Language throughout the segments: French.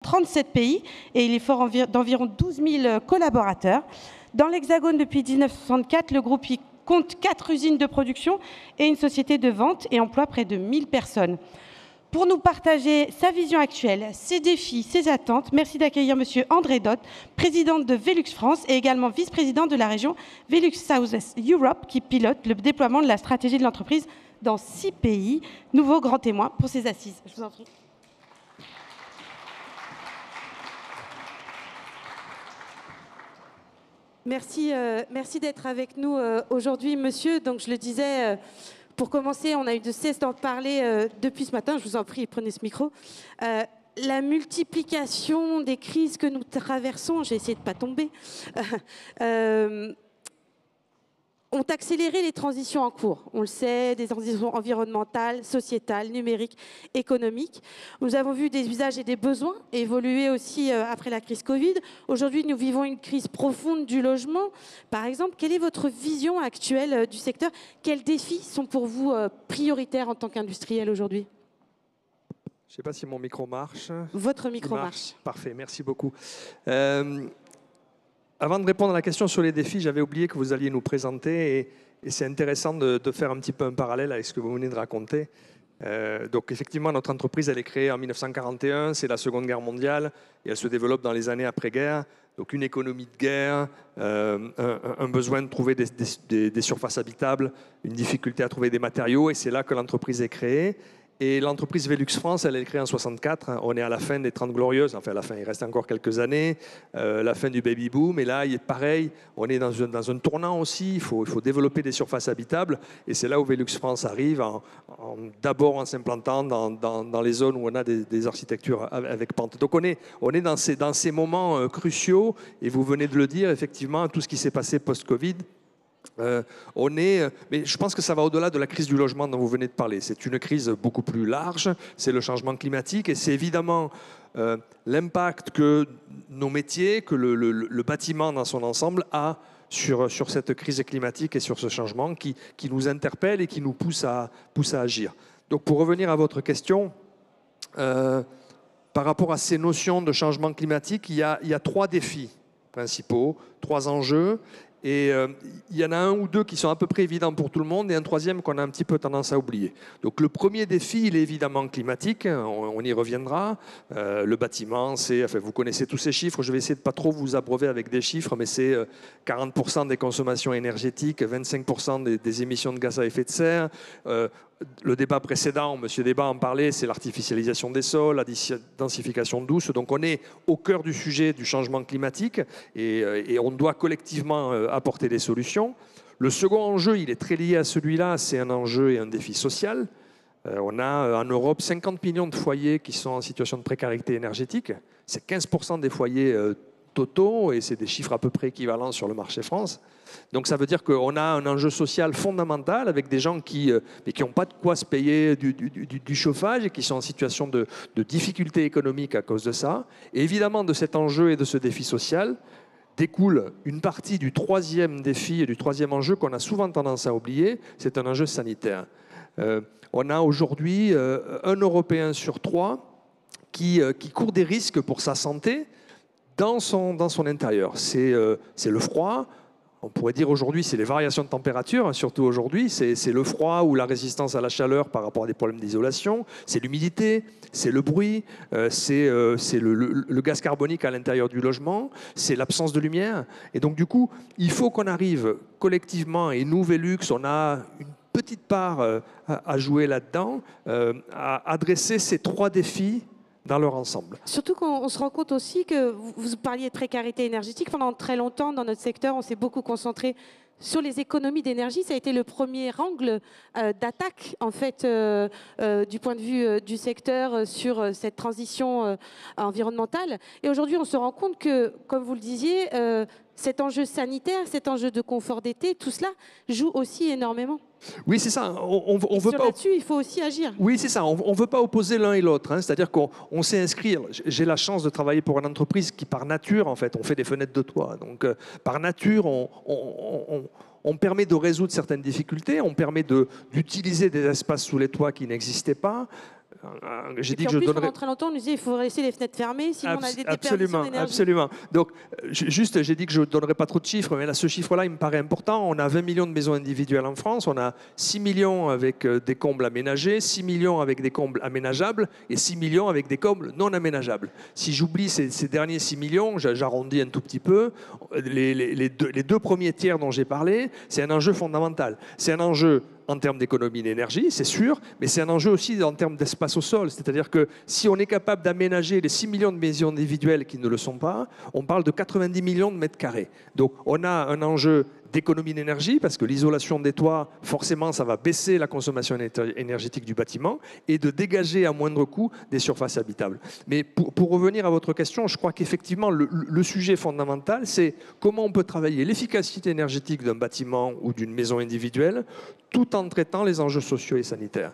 37 pays et il est fort d'environ 12 000 collaborateurs. Dans l'Hexagone, depuis 1964, le groupe compte 4 usines de production et une société de vente et emploie près de 1000 personnes. Pour nous partager sa vision actuelle, ses défis, ses attentes, merci d'accueillir Monsieur André Dott, président de Velux France et également vice-président de la région Velux South Europe, qui pilote le déploiement de la stratégie de l'entreprise dans 6 pays. Nouveau grand témoin pour ces assises. Je vous en prie. Merci, merci d'être avec nous aujourd'hui, monsieur. Donc, je le disais, pour commencer, on a eu de cesse d'en parler depuis ce matin. Je vous en prie, prenez ce micro. La multiplication des crises que nous traversons, j'ai essayé de ne pas tomber, ont accéléré les transitions en cours. On le sait, des transitions environnementales, sociétales, numériques, économiques. Nous avons vu des usages et des besoins évoluer aussi après la crise Covid. Aujourd'hui, nous vivons une crise profonde du logement. Par exemple, quelle est votre vision actuelle du secteur? Quels défis sont pour vous prioritaires en tant qu'industriel aujourd'hui? Je ne sais pas si mon micro marche. Votre micro marche. Parfait, merci beaucoup. Avant de répondre à la question sur les défis, j'avais oublié que vous alliez nous présenter et c'est intéressant de faire un petit peu un parallèle avec ce que vous venez de raconter. Donc effectivement, notre entreprise, elle est créée en 1941, c'est la Seconde Guerre mondiale et elle se développe dans les années après-guerre. Donc une économie de guerre, un besoin de trouver des surfaces habitables, une difficulté à trouver des matériaux et c'est là que l'entreprise est créée. Et l'entreprise Velux France, elle est créée en 64. On est à la fin des 30 Glorieuses. Enfin, à la fin, il reste encore quelques années. La fin du baby-boom. Et là, il est pareil. On est dans un tournant aussi. Il faut développer des surfaces habitables. Et c'est là où Velux France arrive, d'abord en s'implantant dans les zones où on a des architectures avec pente. Donc, on est dans ces moments cruciaux. Et vous venez de le dire, effectivement, tout ce qui s'est passé post-Covid. Mais je pense que ça va au-delà de la crise du logement dont vous venez de parler. C'est une crise beaucoup plus large, c'est le changement climatique et c'est évidemment l'impact que nos métiers, que le bâtiment dans son ensemble a sur cette crise climatique et sur ce changement qui nous interpelle et qui nous pousse à agir. Donc pour revenir à votre question, par rapport à ces notions de changement climatique, il y a 3 défis principaux, 3 enjeux. Et il y en a un ou deux qui sont à peu près évidents pour tout le monde et un troisième qu'on a un petit peu tendance à oublier. Donc le premier défi, il est évidemment climatique, on y reviendra. Le bâtiment, vous connaissez tous ces chiffres, je vais essayer de ne pas trop vous abreuver avec des chiffres, mais c'est 40% des consommations énergétiques, 25% des émissions de gaz à effet de serre. Le débat précédent, M. Débat en parlait, c'est l'artificialisation des sols, la densification douce. Donc on est au cœur du sujet du changement climatique et on doit collectivement apporter des solutions. Le second enjeu, il est très lié à celui-là, c'est un enjeu et un défi social. On a en Europe 50 millions de foyers qui sont en situation de précarité énergétique. C'est 15% des foyers totaux et c'est des chiffres à peu près équivalents sur le marché France. Donc ça veut dire qu'on a un enjeu social fondamental avec des gens qui n'ont pas de quoi se payer du chauffage et qui sont en situation de difficulté économique à cause de ça. Et évidemment, de cet enjeu et de ce défi social découle une partie du troisième défi et du troisième enjeu qu'on a souvent tendance à oublier, c'est un enjeu sanitaire. On a aujourd'hui un Européen sur 3 qui court des risques pour sa santé dans son intérieur. C'est le froid. On pourrait dire aujourd'hui, c'est les variations de température, surtout aujourd'hui. C'est le froid ou la résistance à la chaleur par rapport à des problèmes d'isolation. C'est l'humidité, c'est le bruit, c'est le gaz carbonique à l'intérieur du logement, c'est l'absence de lumière. Et donc, du coup, il faut qu'on arrive collectivement, et nous, Velux, on a une petite part à jouer là-dedans, à adresser ces 3 défis dans leur ensemble. Surtout qu'on se rend compte aussi que vous parliez de précarité énergétique. Pendant très longtemps, dans notre secteur, on s'est beaucoup concentré sur les économies d'énergie. Ça a été le premier angle d'attaque, en fait, du point de vue du secteur sur cette transition environnementale. Et aujourd'hui, on se rend compte que, comme vous le disiez, cet enjeu sanitaire, cet enjeu de confort d'été, tout cela joue aussi énormément. Oui, c'est ça. On veut pas. Là-dessus, il faut aussi agir. Oui, c'est ça. On ne veut pas opposer l'un et l'autre. Hein. C'est-à-dire qu'on sait inscrire. J'ai la chance de travailler pour une entreprise qui, par nature, en fait, on fait des fenêtres de toit. Donc, par nature, on permet de résoudre certaines difficultés. On permet d'utiliser des espaces sous les toits qui n'existaient pas. j'ai dit Et que puis en je plus, donnerais... pendant très longtemps, on nous disait qu'il faut laisser les fenêtres fermées, sinon on a des déperditions Absolument, d'énergie. absolument. Donc, juste, j'ai dit que je ne donnerais pas trop de chiffres, mais là, ce chiffre-là, il me paraît important. On a 20 millions de maisons individuelles en France, on a 6 millions avec des combles aménagés, 6 millions avec des combles aménageables et 6 millions avec des combles non aménageables. Si j'oublie ces derniers 6 millions, j'arrondis un tout petit peu, les deux premiers tiers dont j'ai parlé, c'est un enjeu fondamental. C'est un enjeu en termes d'économie d'énergie, c'est sûr, mais c'est un enjeu aussi en termes d'espace au sol. C'est-à-dire que si on est capable d'aménager les 6 millions de maisons individuelles qui ne le sont pas, on parle de 90 millions de mètres carrés. Donc on a un enjeu d'économie d'énergie, parce que l'isolation des toits, forcément, ça va baisser la consommation énergétique du bâtiment et de dégager à moindre coût des surfaces habitables. Mais pour revenir à votre question, je crois qu'effectivement, le sujet fondamental, c'est comment on peut travailler l'efficacité énergétique d'un bâtiment ou d'une maison individuelle tout en traitant les enjeux sociaux et sanitaires.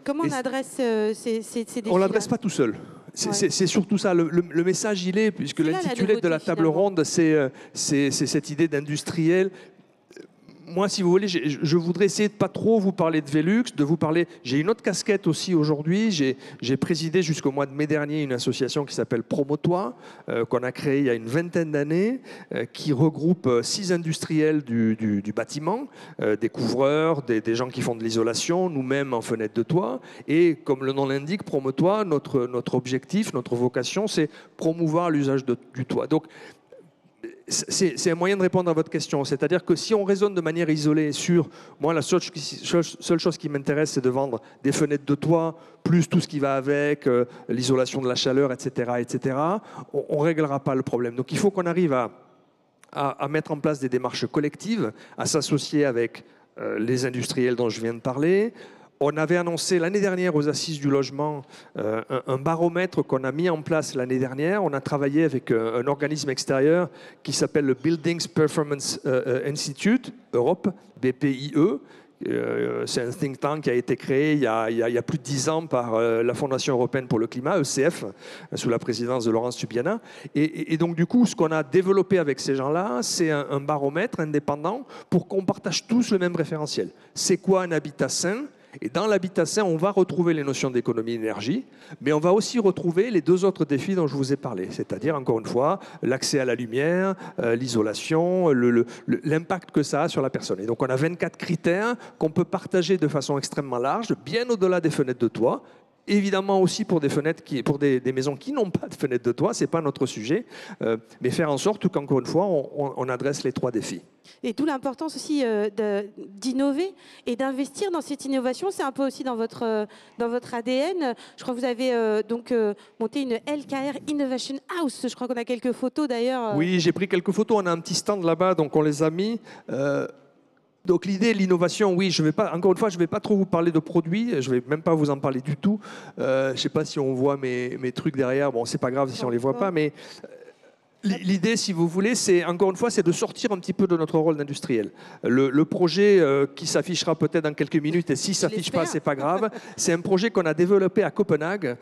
Comment on adresse ces défis? On ne l'adresse pas tout seul. C'est surtout ça. Le message, il est, puisque l'intitulé de la table ronde, c'est cette idée d'industriel. Moi, si vous voulez, je voudrais essayer de pas trop vous parler de Velux, de vous parler... J'ai une autre casquette aussi aujourd'hui. J'ai présidé jusqu'au mois de mai dernier une association qui s'appelle Promotois, qu'on a créée il y a une vingtaine d'années, qui regroupe 6 industriels du bâtiment, des couvreurs, des gens qui font de l'isolation, nous-mêmes en fenêtre de toit. Et comme le nom l'indique, Promotois, notre objectif, notre vocation, c'est promouvoir l'usage du toit. Donc, c'est un moyen de répondre à votre question. C'est-à-dire que si on raisonne de manière isolée sur... Moi, la seule chose qui m'intéresse, c'est de vendre des fenêtres de toit, plus tout ce qui va avec, l'isolation de la chaleur, etc., etc. On ne réglera pas le problème. Donc il faut qu'on arrive à mettre en place des démarches collectives, à s'associer avec les industriels dont je viens de parler. On avait annoncé l'année dernière aux Assises du logement un baromètre qu'on a mis en place l'année dernière. On a travaillé avec un organisme extérieur qui s'appelle le Buildings Performance Institute Europe, BPIE. C'est un think tank qui a été créé il y a plus de 10 ans par la Fondation européenne pour le climat, ECF, sous la présidence de Laurence Tubiana. Et donc, du coup, ce qu'on a développé avec ces gens-là, c'est un baromètre indépendant pour qu'on partage tous le même référentiel. C'est quoi un habitat sain ? Et dans l'habitat sain, on va retrouver les notions d'économie d'énergie, mais on va aussi retrouver les 2 autres défis dont je vous ai parlé, c'est-à-dire, encore une fois, l'accès à la lumière, l'isolation, l'impact que ça a sur la personne. Et donc, on a 24 critères qu'on peut partager de façon extrêmement large, bien au-delà des fenêtres de toit. Évidemment aussi pour des fenêtres pour des maisons qui n'ont pas de fenêtres de toit, ce n'est pas notre sujet, mais faire en sorte qu'encore une fois, on adresse les 3 défis. Et d'où l'importance aussi d'innover et d'investir dans cette innovation. C'est un peu aussi dans votre ADN. Je crois que vous avez monté une LKR Innovation House. Je crois qu'on a quelques photos d'ailleurs. Oui, j'ai pris quelques photos. On a un petit stand là-bas, donc on les a mis. Donc l'idée, l'innovation, oui, encore une fois, je ne vais pas trop vous parler de produits, je ne vais même pas vous en parler du tout. Je ne sais pas si on voit mes trucs derrière, bon, c'est pas grave si on ne les voit pas, mais l'idée, si vous voulez, c'est, encore une fois, c'est de sortir un petit peu de notre rôle d'industriel. Le projet qui s'affichera peut-être dans quelques minutes, et si ça ne s'affiche pas, c'est pas grave, c'est un projet qu'on a développé à Copenhague,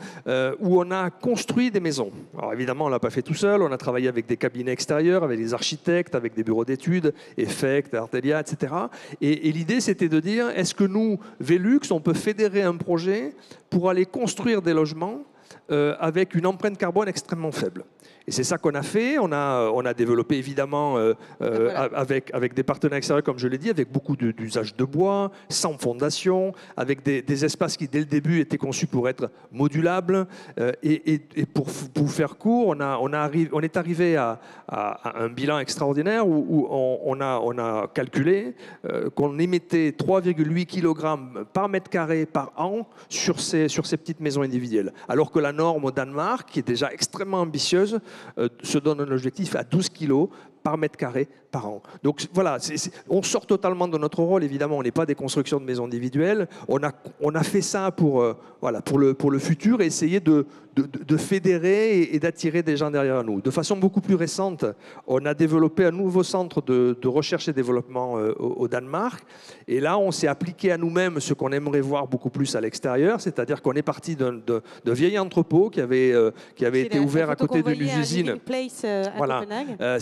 où on a construit des maisons. Alors évidemment, on ne l'a pas fait tout seul, on a travaillé avec des cabinets extérieurs, avec des architectes, avec des bureaux d'études, Effect, Artelia, etc. Et l'idée, c'était de dire, est-ce que nous, Velux, on peut fédérer un projet pour aller construire des logements avec une empreinte carbone extrêmement faible. Et c'est ça qu'on a fait. On a développé évidemment avec des partenaires extérieurs, comme je l'ai dit, avec beaucoup d'usages de bois, sans fondation, avec des espaces qui, dès le début, étaient conçus pour être modulables. Et pour vous faire court, on est arrivé à un bilan extraordinaire où on a calculé qu'on émettait 3,8 kg par mètre carré par an sur ces petites maisons individuelles. Alors que la norme au Danemark, qui est déjà extrêmement ambitieuse, se donne un objectif à 12 kg par mètre carré par an. Donc voilà, on sort totalement de notre rôle, évidemment, on n'est pas des constructions de maisons individuelles, on a fait ça pour le futur et essayer de fédérer et d'attirer des gens derrière nous. De façon beaucoup plus récente, on a développé un nouveau centre de recherche et développement au Danemark, et là on s'est appliqué à nous-mêmes ce qu'on aimerait voir beaucoup plus à l'extérieur, c'est-à-dire qu'on est parti d'un vieil entrepôt qui avait été ouvert à côté d'une usine. Place à Copenhague.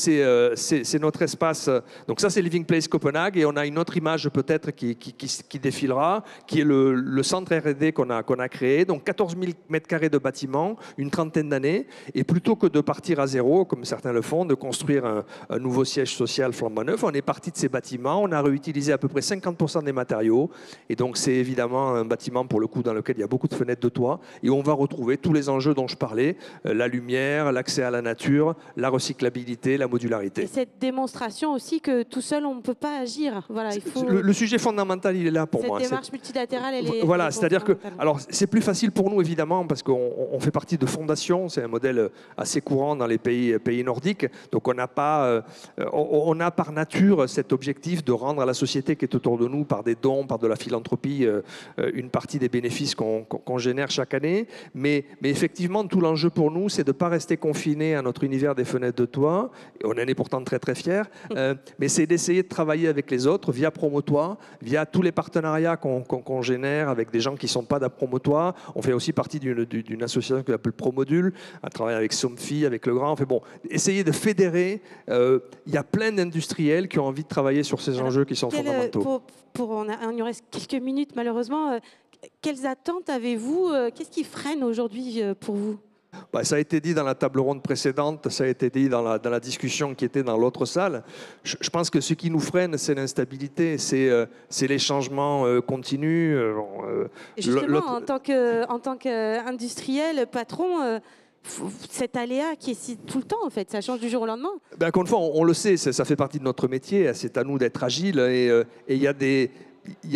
c'est notre espace. Donc ça, c'est Living Place Copenhague. Et on a une autre image peut-être qui défilera, qui est le centre R&D qu'on a créé. Donc 14 000 m² de bâtiments, une trentaine d'années. Et plutôt que de partir à zéro, comme certains le font, de construire un nouveau siège social flambant neuf, on est parti de ces bâtiments. On a réutilisé à peu près 50% des matériaux. Et donc c'est évidemment un bâtiment, pour le coup, dans lequel il y a beaucoup de fenêtres de toit. Et on va retrouver tous les enjeux dont je parlais, la lumière, l'accès à la nature, la recyclabilité, la modularité. Et cette démonstration aussi que tout seul, on ne peut pas agir. Voilà, il faut... le sujet fondamental, il est là pour moi. Cette démarche multilatérale, elle est... Voilà, c'est-à-dire que... Alors, c'est plus facile pour nous, évidemment, parce qu'on fait partie de fondations. C'est un modèle assez courant dans les pays nordiques. Donc, on a par nature cet objectif de rendre à la société qui est autour de nous, par des dons, par de la philanthropie, une partie des bénéfices qu'on génère chaque année. Mais effectivement, tout l'enjeu pour nous, c'est de ne pas rester confiné à notre univers des fenêtres de toit. Et on en est pourtant très, très fiers. Mais c'est d'essayer de travailler avec les autres via Promotoit, via tous les partenariats qu'on génère avec des gens qui ne sont pas d'Promotoit. On fait aussi partie d'une association qu'on appelle Promodule, à travailler avec Somfy, avec Legrand. On fait essayer de fédérer. Il y a plein d'industriels qui ont envie de travailler sur ces enjeux qui sont fondamentaux. On nous reste quelques minutes, malheureusement. Quelles attentes avez-vous? Qu'est-ce qui freine aujourd'hui pour vous? Ça a été dit dans la table ronde précédente, ça a été dit dans la discussion qui était dans l'autre salle. Je pense que ce qui nous freine, c'est l'instabilité, c'est les changements continus. Justement, en tant qu'industriel, patron, cet aléa qui est tout le temps, en fait, ça change du jour au lendemain. Encore une fois, on le sait, ça fait partie de notre métier, c'est à nous d'être agiles et il y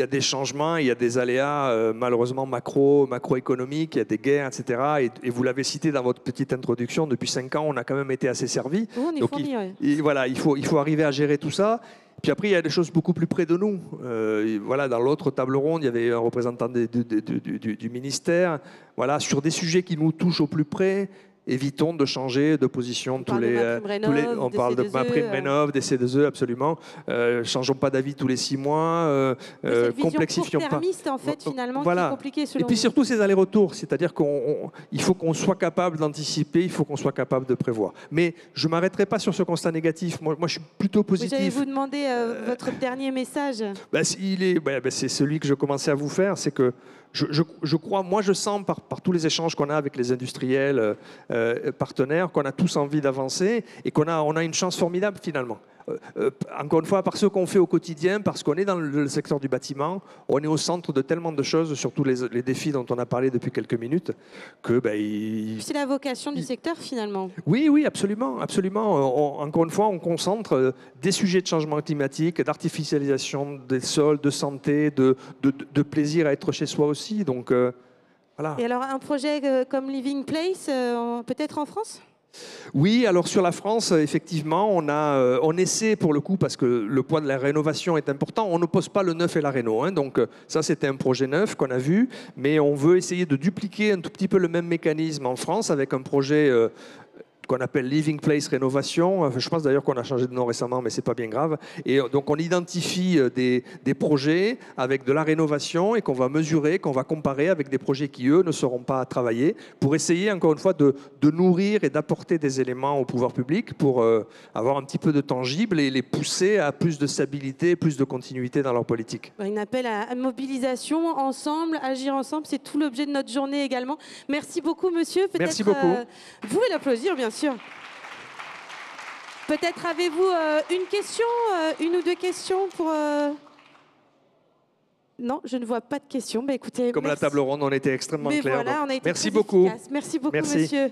a des changements, il y a des aléas malheureusement macroéconomiques, il y a des guerres, etc. Et vous l'avez cité dans votre petite introduction, depuis 5 ans, on a quand même été assez servis. On est fournis, voilà, il faut arriver à gérer tout ça. Puis après, il y a des choses beaucoup plus près de nous. Voilà, dans l'autre table ronde, il y avait un représentant du ministère. Voilà, sur des sujets qui nous touchent au plus près. Évitons de changer de position on parle de MaPrimeRénov', des C2E, absolument. Changeons pas d'avis tous les 6 mois. Complexifions pas. En fait, finalement, voilà. qui est compliqué selon Et puis surtout ces allers-retours, c'est-à-dire qu'il faut qu'on soit capable d'anticiper, il faut qu'on soit capable de prévoir. Mais je ne m'arrêterai pas sur ce constat négatif. Moi, je suis plutôt positif. Vous allez vous demander votre dernier message. C'est celui que je commençais à vous faire, c'est que je crois, moi je sens par tous les échanges qu'on a avec les industriels partenaires, qu'on a tous envie d'avancer et qu'on a une chance formidable finalement. Encore une fois, par ce qu'on fait au quotidien, parce qu'on est dans le secteur du bâtiment, on est au centre de tellement de choses, surtout les défis dont on a parlé depuis quelques minutes, que... C'est la vocation du secteur finalement. Oui, absolument. Encore une fois, on concentre des sujets de changement climatique, d'artificialisation des sols, de santé, de plaisir à être chez soi aussi. Donc, voilà. Et alors, un projet comme Living Place, peut-être en France ? Oui, alors sur la France, effectivement, on essaie pour le coup, parce que le poids de la rénovation est important, on n'oppose pas le neuf et la réno. Donc ça, c'était un projet neuf qu'on a vu, mais on veut essayer de dupliquer un tout petit peu le même mécanisme en France avec un projet qu'on appelle Living Place Rénovation. Je pense d'ailleurs qu'on a changé de nom récemment, mais ce n'est pas bien grave. Et donc on identifie des projets avec de la rénovation et qu'on va mesurer, qu'on va comparer avec des projets qui, eux, ne seront pas travaillés pour essayer, encore une fois, de nourrir et d'apporter des éléments au pouvoir public pour avoir un petit peu de tangible et les pousser à plus de stabilité, plus de continuité dans leur politique. Un appel à mobilisation ensemble, agir ensemble, c'est tout l'objet de notre journée également. Merci beaucoup, monsieur. Merci beaucoup. Vous pouvez l'applaudir, bien sûr. Peut-être avez-vous une question, une ou deux questions pour... Non, je ne vois pas de questions. Écoutez, comme merci. La table ronde, on était extrêmement clairs. Voilà, on a été merci beaucoup. Efficace. Merci beaucoup, monsieur.